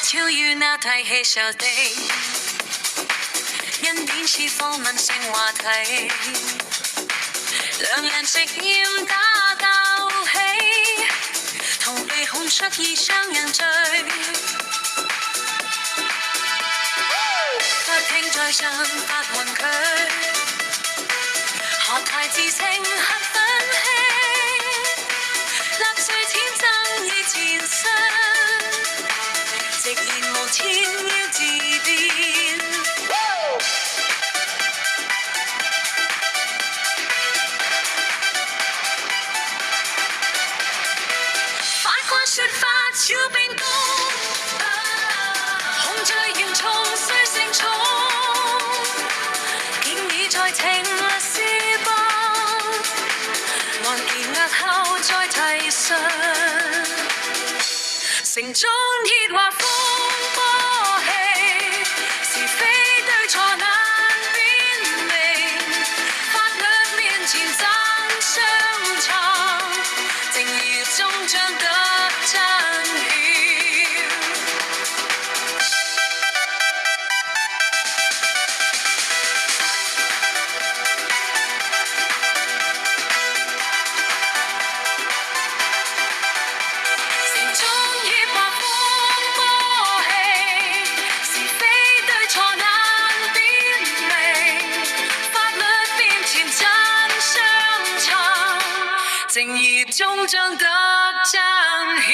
超於那太嬉笑的，因點是放問性話題，兩人直言打鬥氣，逃避控出已雙人醉，不聽在上發問佢，學太自稱很憤氣，納粹天真已前身，直言無天要自辯。法官說法超冰凍，控罪嚴重需承重，建議在庭律師幫，案件押後再提述，城中熱話風波氣，是非對錯難辨明，法律面前爭相闖，正義終將得彰顯。城中熱話風波氣，是非對錯難辨明，法律面前爭相闖，正義終將得彰顯。